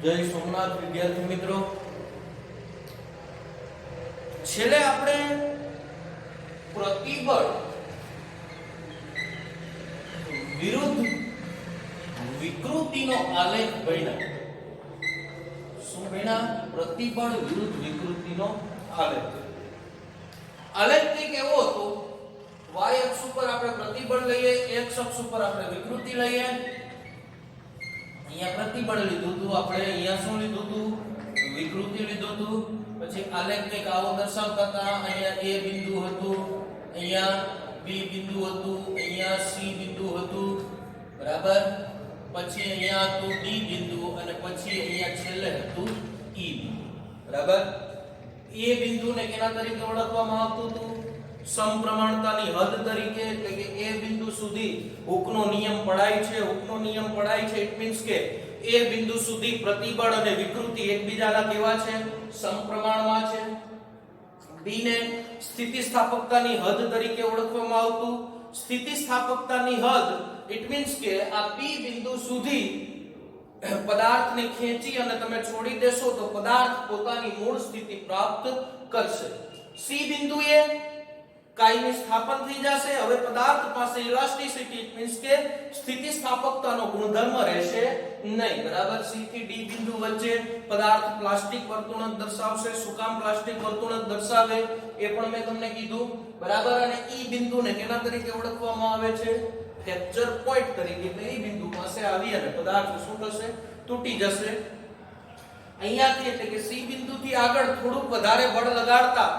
જય સોમનાથ વિદ્યાર્થી મિત્રો, છેલ્લે આપણે પ્રતિબળ વિરુદ્ધ વિકૃતિનો આલેખ ભણ્યા. શું ભણ્યા? પ્રતિબળ વિરુદ્ધ વિકૃતિનો આલેખ. આલેખ કંઈક એવો હતો, y અક્ષ ઉપર આપણે પ્રતિબળ લઈએ, x અક્ષ ઉપર આપણે વિકૃતિ લઈએ. અહીંયા પ્રતિબળ લીધું હતું આપણે, અહીંયા શું લીધું હતું? વિકૃતિ લીધું હતું. પછી આલેખ કંઈક આવો દર્શાવતા હતા. અહીંયા a બિંદુ હતું, અહીંયા b બિંદુ હતું, અહીંયા c બિંદુ હતું, બરાબર. પછી અહીંયા હતું d બિંદુ અને પછી અહીંયા છેલ્લે હતું e બિંદુ, બરાબર. a બિંદુને કેના તરીકે ઓળખવામાં આવતું હતું? સમપ્રમાણતાની હદ તરીકે. એટલે કે a બિંદુ સુધી હુકનો નિયમ પડાય છે. હુકનો નિયમ પડાય છે ઇટ મીન્સ કે a બિંદુ સુધી પ્રતિબળ અને વિકૃતિ એકબીજાના કેવા છે? સમપ્રમાણમાં છે. b ને સ્થિતિસ્થાપકતાની હદ તરીકે ઓળખવામાં આવતું. સ્થિતિસ્થાપકતાની હદ ઇટ મીન્સ કે આ p બિંદુ સુધી પદાર્થને ખેંચી અને તમે છોડી દેશો તો પદાર્થ પોતાની મૂળ સ્થિતિ પ્રાપ્ત કરશે. c બિંદુએ કાયમી સ્થાપન થઈ જશે. હવે પદાર્થ પાસે ઇલાસ્ટિસિટી ઇટ મીન્સ કે સ્થિતિસ્થાપકતાનો ગુણધર્મ રહેશે નહીં, બરાબર. c થી d બિંદુ વચ્ચે પદાર્થ પ્લાસ્ટિક વર્તુળક દર્શાવશે. શું કામ પ્લાસ્ટિક વર્તુળક દર્શાવે એ પણ મેં તમને કીધું, બરાબર. અને e બિંદુને કેના તરીકે ઓળખવામાં આવે છે? ફ્રેક્ચર પોઈન્ટ તરીકે. એટલે e બિંદુ પાસે આવી અને પદાર્થ શું થશે? તૂટી જશે. અહીંયાથી એટલે કે c બિંદુથી આગળ થોડુંક વધારે બળ લગાડતા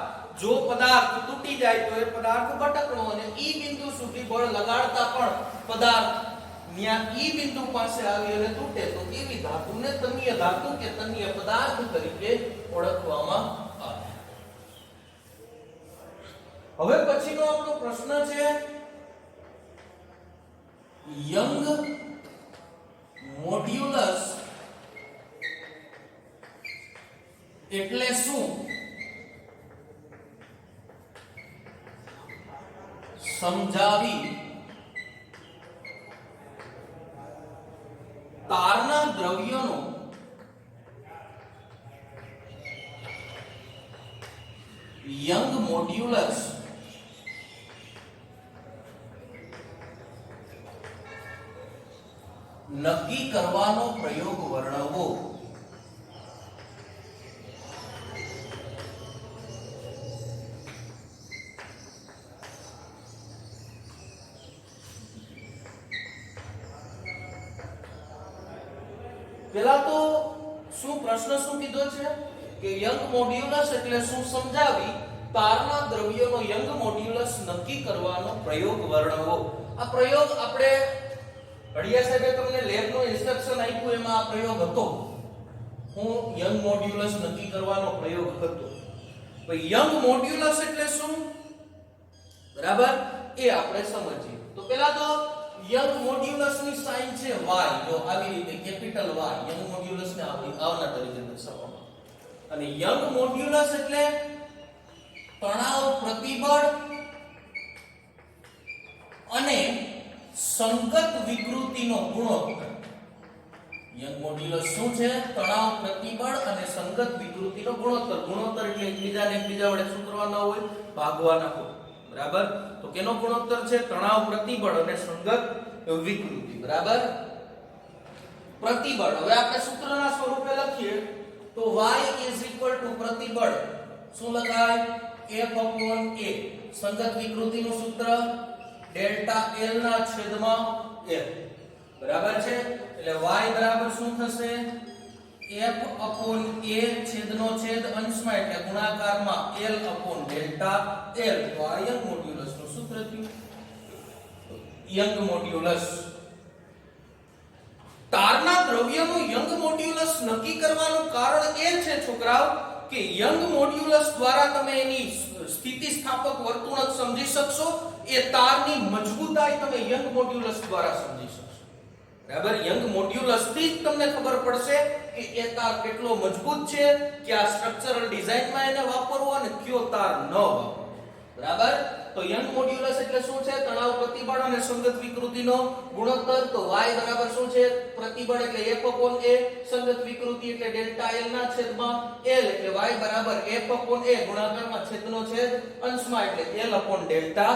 જો પદાર્થ તૂટી જાય તો એ પદાર્થ ભટકણો, અને e બિંદુ સુધી બળ લગાડતા પણ પદાર્થ ત્યાં e બિંદુ પાસે આવી અને તૂટે તો એવી ધાતુને તન્ય ધાતુ કે તન્ય પદાર્થ તરીકે ઓળખવામાં આવે. હવે પછીનો આપણો પ્રશ્ન છે યંગ મોડ્યુલસ એટલે શું? સમજાવી તારના દ્રવ્યનો યંગ મોડ્યુલસ નક્કી કરવાનો પ્રયોગ વર્ણવો. પેલા તો શું પ્રશ્ન શું કીધો છે કે યંગ મોડ્યુલસ એટલે શું સમજાવી તારના દ્રવ્યનો યંગ મોડ્યુલસ નક્કી કરવાનો પ્રયોગ વર્ણવો. આ પ્રયોગ આપણે અડિયા સાહેબે તમને લેબનો ઇન્સ્ટ્રક્શન આપ્યું એમાં આ પ્રયોગ હતો. હું યંગ મોડ્યુલસ નક્કી કરવાનો પ્રયોગ હતો. તો યંગ મોડ્યુલસ એટલે શું, બરાબર, એ આપણે સમજીએ. તો પેલા તો યંગ મોડ્યુલસ ની સાઇન છે y. જો આવી રીતે કેપિટલ y યંગ મોડ્યુલસ ને આવના તરીકે દર્શાવવામાં. અને યંગ મોડ્યુલસ એટલે તણાવ પ્રતિબળ અને સંગત વિકૃતિનો ગુણોત્તર. યંગ મોડ્યુલસ શું છે? તણાવ પ્રતિબળ અને સંગત વિકૃતિનો ગુણોત્તર. ગુણોત્તર એટલે એકબીજાને એકબીજા વડે શું કરવાના હોય? ભાગવાના હોય, બરાબર. તો કેનો ગુણોત્તર છે? તણાવ પ્રતિબળ અને સંગત વિકૃતિ, બરાબર. પ્રતિબળ હવે આપણે સૂત્રના સ્વરૂપે લખીએ તો y પ્રતિબળ શું લખાય? F/a. સંગત વિકૃતિનું સૂત્ર ડેલ્ટા L ના છેદમાં L, બરાબર છે. એટલે y બરાબર શું થશે? F/a છેદનો છેદ અંશમાં એટલે ગુણાકારમાં L/ડેલ્ટા L. તો આ યંગ મોડ્યુલસ નું સૂત્ર થયું. યંગ મોડ્યુલસ તારના દ્રવ્યનું યંગ મોડ્યુલસ નક્કી કરવાનું કારણ એ છે છોકરાઓ કે યંગ મોડ્યુલસ દ્વારા તમે એની સ્થિતિસ્થાપક વર્તુળક સમજી શકશો. એ તારની મજબૂતાઈ તમે યંગ મોડ્યુલસ દ્વારા સમજી શકશો, બરાબર. યંગ મોડ્યુલસ થી જ તમને ખબર પડશે કે એ તાર કેટલો મજબૂત છે, કે આ સ્ટ્રક્ચરલ ડિઝાઇનમાં એને વાપરવો અને કયો તાર ન વાપરવો, બરાબર. તો યંગ મોડ્યુલસ એટલે શું છે? તણાવ પ્રતિબળ અને સંગત વિકૃતિનો ગુણોત્તર. તો y બરાબર શું છે? પ્રતિબળ એટલે F/A, સંગત વિકૃતિ એટલે ડેલ્ટા L ના છેદમાં L, એટલે y બરાબર F/A ગુણાકારમાં છેદનો છેદ અંશમાં એટલે L/ડેલ્ટા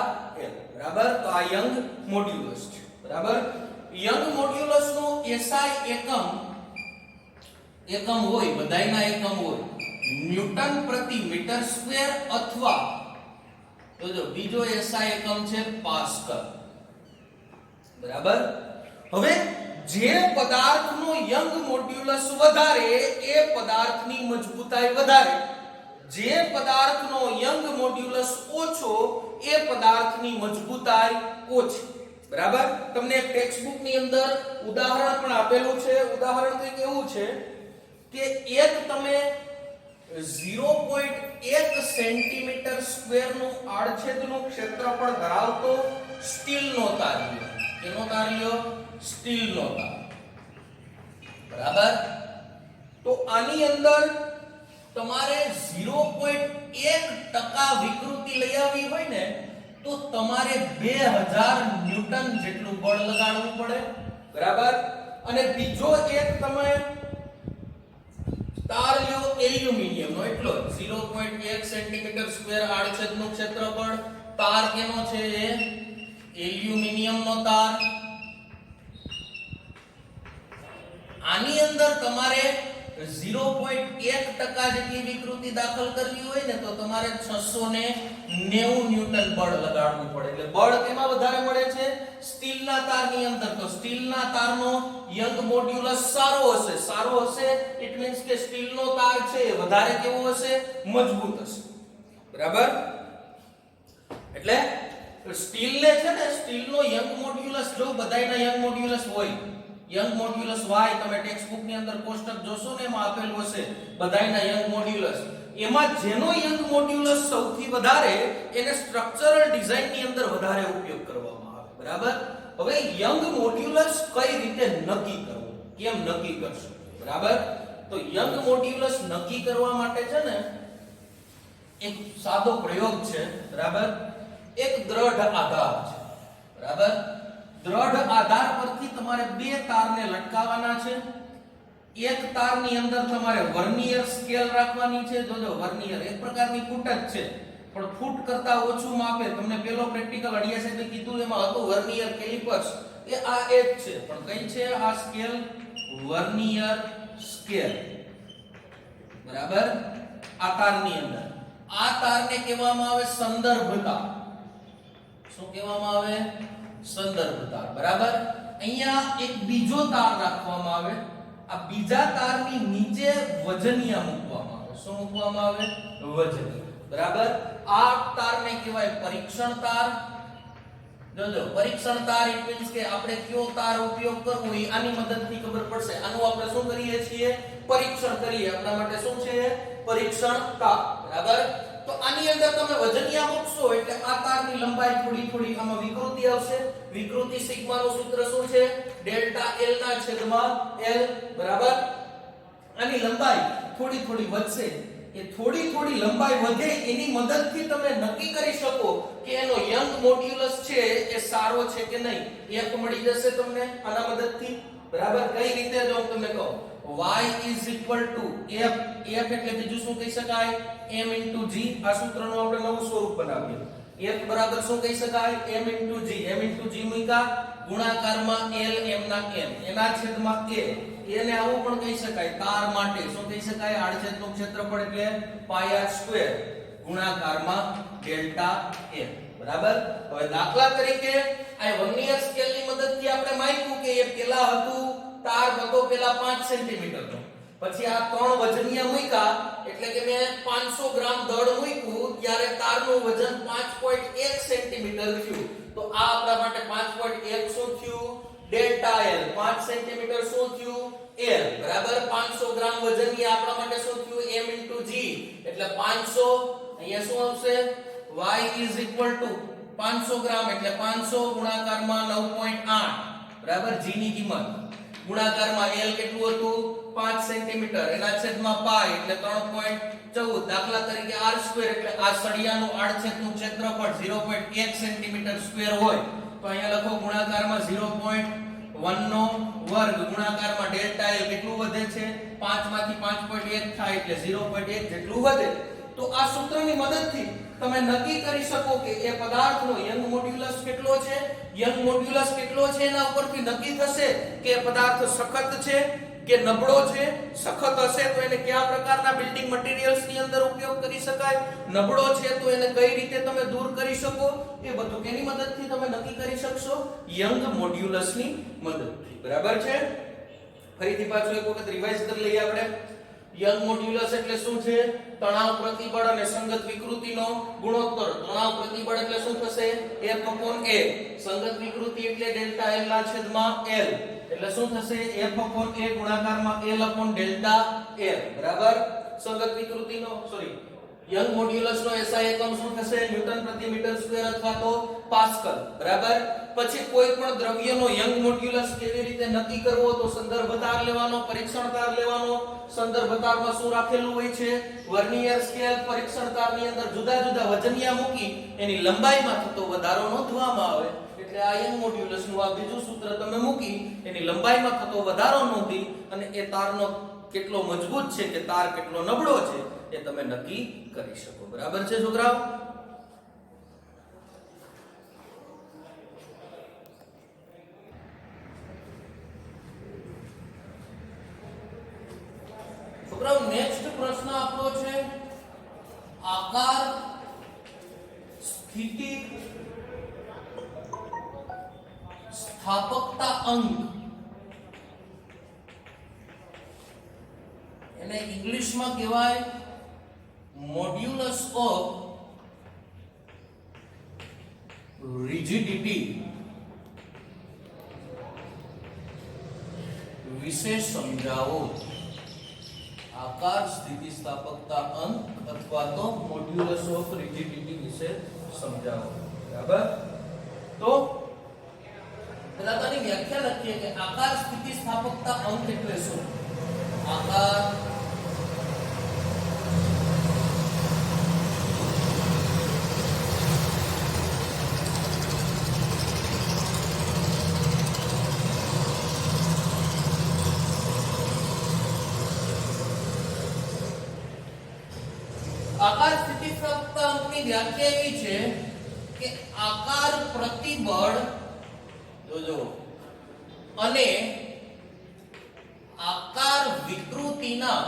L. બરાબર? તો આ યંગ મોડ્યુલસ છે. બરાબર? યંગ મોડ્યુલસ નું SI એકમ હોય, બધાયના એકમ હોય ન્યૂટન પ્રતિ મીટર સ્ક્વેર અથવા તો જો બીજો SI એકમ છે પાસ્કલ. બરાબર? હવે જે પદાર્થનો યંગ મોડ્યુલસ વધારે એ પદાર્થની મજબૂતાઈ વધારે, જે પદાર્થનો યંગ મોડ્યુલસ ઓછો એ પદાર્થની મજબૂતાઈ ઓછી. બરાબર? તમને એક ટેક્સ્ટ ની અંદર ઉદાહરણ પણ આપેલું છે. ઉદાહરણ કંઈક એવું છે કે એક તમે 0.1 સેન્ટીમીટર સ્ક્વેર નું આડછેદનું ક્ષેત્રફળ ધરાવતો સ્ટીલનો તાર લ્યો. કેનો તાર લ્યો? સ્ટીલનો તાર. બરાબર? તો આની અંદર તમારે 0.1% વિકૃતિ લઈ આવવી હોય ને તો તમારે 2000 ન્યૂટન જેટલું બળ લગાડવું પડે. બરાબર? અને બીજો એક તમે તાર લ્યો એલ્યુમિનિયમનો, એટલો 0.1 સેન્ટીમીટર સ્ક્વેર આડછેદનું ક્ષેત્રફળ. તાર કેનો છે? એલ્યુમિનિયમનો તાર. આની અંદર તમારે 0.1% જેટલી વિકૃતિ દાખલ કરવી હોય ને તો તમારે 690 ન્યૂટન બળ લગાડવું પડે. એટલે બળ કેમાં વધારે મળે છે? સ્ટીલના તારની અંદર. તો સ્ટીલના તારનો યંગ મોડ્યુલસ સારો હશે. સારો હશે ઇટ મીન્સ કે સ્ટીલનો તાર છે એ વધારે કેવો હશે? મજબૂત હશે. બરાબર? એટલે સ્ટીલને છે ને સ્ટીલનો યંગ મોડ્યુલસ જો બધાયના યંગ મોડ્યુલસ હોય, યંગ મોડ્યુલસ y તમે ટેક્સ્ટ બુક ની અંદર કોષ્ટક જોશો ને એમાં આપેલું હશે બધાયના યંગ મોડ્યુલસ. એમાં જેનો યંગ મોડ્યુલસ સૌથી વધારે એને સ્ટ્રક્ચરલ ડિઝાઇન ની અંદર વધારે ઉપયોગ કરવામાં આવે. બરાબર? હવે યંગ મોડ્યુલસ કઈ રીતે નક્કી કરવું? કેમ નક્કી કરશું? બરાબર? તો યંગ મોડ્યુલસ નક્કી કરવા માટે છે ને એક સાદો પ્રયોગ છે. બરાબર? એક દ્રઢ આધાર છે. બરાબર? દ્રઢ આધાર પરથી તમારે બે તારને લટકાવવાના છે. એક તારની અંદર તમારે વર્નિયર સ્કેલ રાખવાની છે. જોજો વર્નિયર એક પ્રકારની ફૂટ જ છે પણ ફૂટ કરતા ઓછું માપે. તમને પેલો પ્રેક્ટિકલ અડિયા સાહેબે કીધું એમાં હતું વર્નિયર કેલિપર્સ. એ આ એક છે પણ કઈ છે આ સ્કેલ? Vernier scale. બરાબર? આ તારની અંદર આ તારને કહેવામાં આવે સંદર્ભ તાર. શું કહેવામાં આવે? સંદર્ભ તાર. બરાબર? અહીંયા એક બીજો તાર રાખવામાં આવે. આ બીજા તારની નીચે વજનિયા મૂકવામાં આવે. શું મૂકવામાં આવે? વજનિયા. બરાબર? આ તારને કહેવાય પરીક્ષણ તાર. જોજો પરીક્ષણ તાર ઇટ મીન્સ કે આપણે કયો તાર ઉપયોગ કરવો એ આની મદદથી ખબર પડશે. આનું આપણે શું કરીએ છીએ? પરીક્ષણ કરીએ. આપણા માટે શું છે? પરીક્ષણ તાર. બરાબર? તો આની અંદર તમે વજનિયા મૂકશો એટલે આ તારની લંબાઈ થોડી થોડી આમાં વિકૃતિ આવશે. વિકૃતિ સિગ્માનું સૂત્ર શું છે? ડેલ્ટા L ના છેદમાં L. બરાબર? આની લંબાઈ થોડી થોડી વધશે. એ થોડી થોડી લંબાઈ વધે એની મદદથી તમે નક્કી કરી શકો કે એનો યંગ મોડ્યુલસ છે એ સારો છે કે નહીં. એક મળી જશે તમને આના મદદથી. બરાબર? કઈ રીતે? જો હું તમને કહું y is equal to f. f એટલે બીજું શું કહી શકાય? m into g. આ સૂત્રનું આપણે નવું સ્વરૂપ બનાવીએ. f બરાબર શું કહી શકાય? m into g. m into g મૂક્યા ગુણાકારમાં l m ના m એના છેદમાં a. એને આવું પણ કહી શકાય તાર માટે શું કહી શકાય? આડછેદનું ક્ષેત્રફળ એટલે pi r સ્ક્વેર ગુણાકારમાં ડેલ્ટા m. બરાબર? હવે દાખલા તરીકે આ વર્નિયર સ્કેલની મદદથી આપણે માપ્યું કે એ પેલા હતું તાર હતો પેલા 5 સેન્ટીમીટર નો. પછી આ ત્રણ વજનિયા મૂક્યા એટલે કે મેં 500 ગ્રામ દળ મૂક્યું ત્યારે તારનું વજન 5.1 સેન્ટીમીટર થયું. તો આ આપણા માટે 5.1 શું થયું? Delta L. 5 સેન્ટીમીટર શું થયું? L. બરાબર? 500 ગ્રામ વજનિયા આપણા માટે શું થયું? m g. એટલે 500 અહીંયા શું આવશે? y is equal to 500 ગ્રામ એટલે 500 ગુણાકારમાં 9.8. બરાબર? g ની કિંમત ગુણાકારમાં L કેટલું હતું? 5 સેન્ટીમીટર એના છેદમાં પાઈ એટલે 3.14 દાખલા તરીકે r² એટલે આ સળિયાનું આડછેદનું ક્ષેત્રફળ 0.1 સેન્ટીમીટર સ્ક્વેર હોય તો અહીંયા લખો ગુણાકારમાં 0.1 નો વર્ગ ગુણાકારમાં ડેલ્ટા l કેટલું વધે છે 5 માંથી 5.1 થાય એટલે 0.1 જેટલું વધે તો આ સૂત્રની મદદથી તમે નક્કી કરી શકો કે એ પદાર્થનો યંગ મોડ્યુલસ કેટલો છે યંગ મોડ્યુલસ કેટલો છે એના ઉપરથી નક્કી થશે કે એ પદાર્થ સખત છે કે નબળો છે સખત હશે તો એને કયા પ્રકારના બિલ્ડિંગ મટીરીયલ્સ ની અંદર ઉપયોગ કરી શકાય નબળો છે તો એને કઈ રીતે તમે દૂર કરી શકો એ બધું કેની મદદથી તમે નક્કી કરી શકશો યંગ મોડ્યુલસ ની મદદથી બરાબર છે ફરીથી પાછું એક વખત રિવાઇઝ કરી લઈએ આપણે યંગ મોડ્યુલસ એટલે શું છે તણાવ પ્રતિબળ અને સંગત વિકૃતિનો ગુણોત્તર તણાવ પ્રતિબળ એટલે શું થશે F/A સંગત વિકૃતિ એટલે ડેલ્ટા L ના છેદમાં L એટલે શું થશે F/A ગુણાકારમાં L/ડેલ્ટા L બરાબર સંગત વિકૃતિનો સોરી યંગ મોડ્યુલસ નો SI એકમ શું થશે ન્યૂટન પ્રતિ મીટર સ્ક્વેર અથવા તો પાસ્કલ બરાબર પછી કોઈ પણ દ્રવ્યનો યંગ મોડ્યુલસ કેવી રીતે નક્કી કરવો તો સંદર્ભ તાર લેવાનો પરીક્ષણ તાર લેવાનો સંદર્ભ તારમાં શું રાખેલું હોય છે વર્નિયર સ્કેલ પરીક્ષણ તારની અંદર જુદા જુદા વજનિયા મૂકી એની લંબાઈમાં થતો વધારો નોંધવામાં આવે એટલે આ યંગ મોડ્યુલસ નું આ બીજું સૂત્ર તમે મૂકી એની લંબાઈમાં થતો વધારો નોંધી અને એ તારનો કેટલો મજબૂત છે કે તાર કેટલો નબળો છે એ તમે નક્કી કરી શકો બરાબર છે છોકરાઓ છોકરાઓ નેક્સ્ટ પ્રશ્ન આપણો છે આકાર સ્થિતિ સ્થાપકતા અંક એને ઇંગ્લિશમાં કહેવાય મોડ્યુલસ ઓફ રિજિડિટી વિશે સમજાવો આકાર સ્થિતિસ્થાપકતા અંક અથવા તો મોડ્યુલસ ઓફ રિજિડિટી વિશે સમજાવો બરાબર તો પહેલા તો આની વ્યાખ્યા લખીએ કે આકાર સ્થિતિસ્થાપકતા અંક એટલે શું આકાર આકાર સ્થિતિસ્થાપકતા અંકની વ્યાખ્યા એવી છે કે આકાર પ્રતિબળ જોજો અને આકાર વિકૃતિના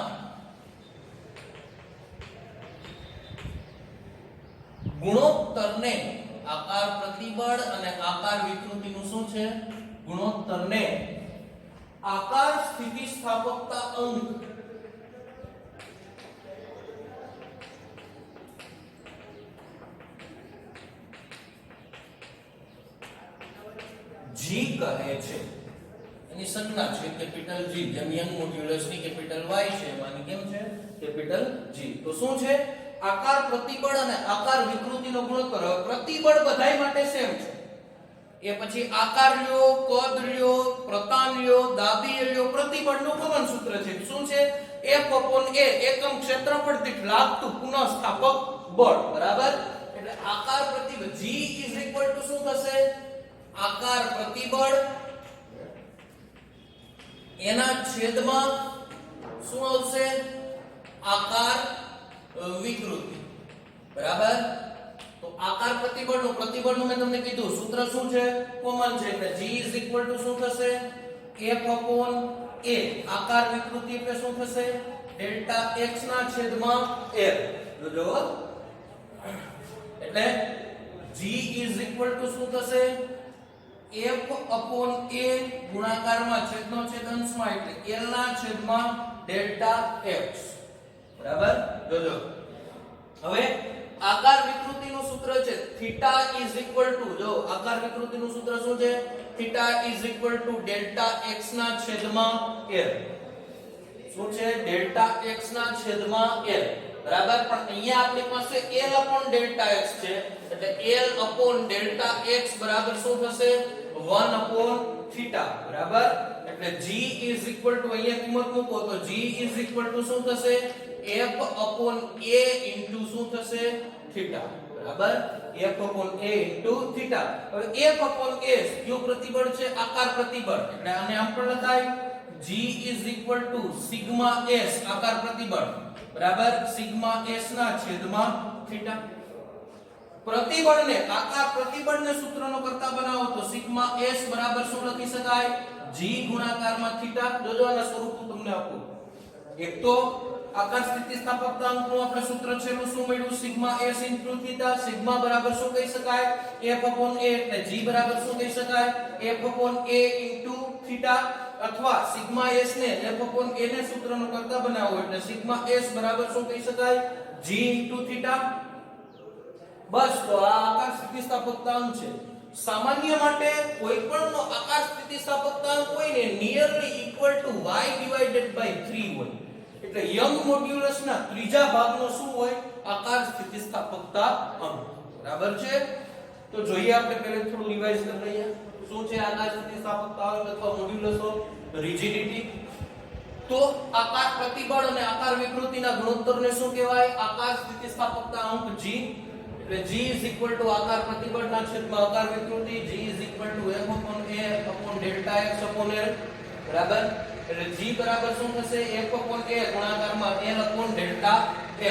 ગુણોત્તરને આકાર પ્રતિબળ અને આકાર વિકૃતિનું શું છે ગુણોત્તરને આકાર સ્થિતિસ્થાપકતા અંક G કહે છે એની સંજ્ઞા છે કેપિટલ G જેમ યંગ મોડ્યુલસ ની કેપિટલ Y છે માની કેમ છે કેપિટલ G તો શું છે આકાર પ્રતિબળ અને આકાર વિકૃતિનો ગુણોત્તર પ્રતિબળ બધાય માટે સેમ છે એ પછી આકાર લ્યો કદ લ્યો પ્રતાન લ્યો દાબી લ્યો પ્રતિબળનું કોમન સૂત્ર છે શું છે F/A એકમ ક્ષેત્રફળ દીઠ લાગતું પુનઃસ્થાપક બળ બરાબર એટલે આકાર પ્રતિબળ G શું થશે આકાર પ્રતિબળ એના છેદમાં શું આવશે આકાર વિકૃતિ બરાબર તો આકાર પ્રતિબળનું મેં તમને કીધું સૂત્ર શું છે કોમન છે એટલે G શું થશે F/A આકાર વિકૃતિ એટલે શું થશે ડેલ્ટા x ના છેદમાં L જો એટલે G શું થશે F/A ગુણાકારમાં છેદનો છેદ અંશમાં એટલે L ના છેદમાં ડેલ્ટા x બરાબર જોજો હવે આકાર વિકૃતિનું સૂત્ર છે થીટા જો આકાર વિકૃતિનું સૂત્ર શું છે થીટા ડેલ્ટા x ના છેદમાં L શું છે ડેલ્ટા x ના છેદમાં L બરાબર પણ અહીંયા આપણી પાસે L/ડેલ્ટા x છે એટલે L/ડેલ્ટા x બરાબર શું થશે 1/θ બરાબર એટલે g ઇઝ ઇક્વલ ટુ અહીંયા કિંમત મૂકો તો g ઇઝ ઇક્વલ ટુ શું થશે f અપોન a ઇન્ટુ શું થશે થીટા બરાબર f upon a into theta હવે f અપોન a કયું પ્રતિબળ છે આકાર પ્રતિબળ એટલે આને આમ પણ લખાય g is equal to sigma s આકાર પ્રતિબળ બરાબર સિગ્મા s ના છેદમાં થીટા પ્રતિબળને આકાર પ્રતિબળને સૂત્રનો કરતા બનાવો તો સિગ્મા s બરાબર શું લખી શકાય g ગુણાકારમાં થીટા જોજોના સ્વરૂપ તમને આપું એક તો આકાર સ્થિતિસ્થાપકતા અંકનું આપણે સૂત્ર છેલ્લું શું મળ્યું sigma s into theta sigma બરાબર શું કહી શકાય f અપોન a એટલે g બરાબર શું કહી શકાય f upon a into theta અથવા સિગ્મા s ને f અપોન a ને સૂત્રનો કરતા બનાવો એટલે સિગ્મા s બરાબર શું કહી શકાય g ઇન્ટુ થીટા બસ તો આ આકાર સ્થિતિસ્થાપકતાંક છે સામાન્ય માટે કોઈપણનો આકાર સ્થિતિસ્થાપકતાંક હોય ને nearly equal to y divided by 3 હોય એટલે યંગ મોડ્યુલસ ના ત્રીજા ભાગનો શું હોય આકાર સ્થિતિસ્થાપકતા અંક બરાબર છે તો જોઈએ આપણે પહેલા થોડું રિવાઇઝ કરી લઈએ શું છે આકાર સ્થિતિસ્થાપકતા અંક અથવા મોડ્યુલસ ઓફ રિજિડિટી તો આકાર પ્રતિબળ અને આકાર વિકૃતિના ગુણોત્તરને શું કહેવાય આકાર સ્થિતિસ્થાપકતા અંક g એટલે g is equal to આકાર પ્રતિબળના છેદમાં આકાર વિકૃતિ g is equal to f upon a upon delta x upon l બરાબર એટલે g બરાબર શું થશે f upon a ગુણાકારમાં l upon delta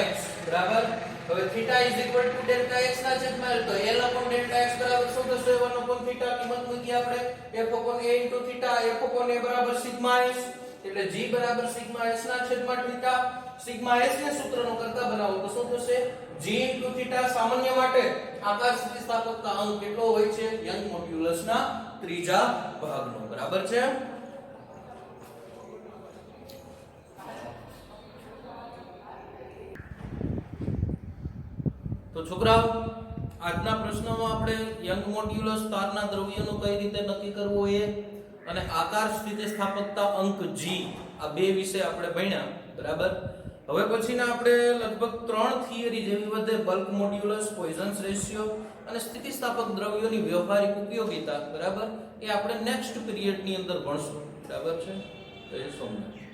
x બરાબર હવે theta is equal to delta x ના છેદમાં l તો l upon delta x બરાબર શું થશે 1 upon theta કિંમત મૂકી આપણે f upon a into theta f upon a બરાબર સિગ્મા s એટલે g બરાબર સિગ્મા s ના છેદમાં થીટા સિગ્મા s ને સૂત્રનો કરતા બનાવો તો શું થશે g into થીટા સામાન્ય માટે આકાર સ્થિતિસ્થાપકતા અંક કેટલો હોય છે યંગ મોડ્યુલસ ના ત્રીજા ભાગનો બરાબર છે તો છોકરાઓ આજના પ્રશ્નમાં આપણે યંગ મોડ્યુલસ તારના દ્રવ્યનું કઈ રીતે નક્કી કરવું એ અને આકાર સ્થિતિસ્થાપકતા અંક g આ બે વિશે આપણે ભણ્યા બરાબર હવે પછીના આપણે લગભગ 3 થિયરી જેવી વધે બલ્ક મોડ્યુલસ પોઈઝન્સ રેશિયો અને સ્થિતિસ્થાપક દ્રવ્યોની વ્યવહારિક ઉપયોગિતા બરાબર એ આપણે નેક્સ્ટ પીરિયડ ની અંદર ભણશું બરાબર છે તો એ સોમનાથ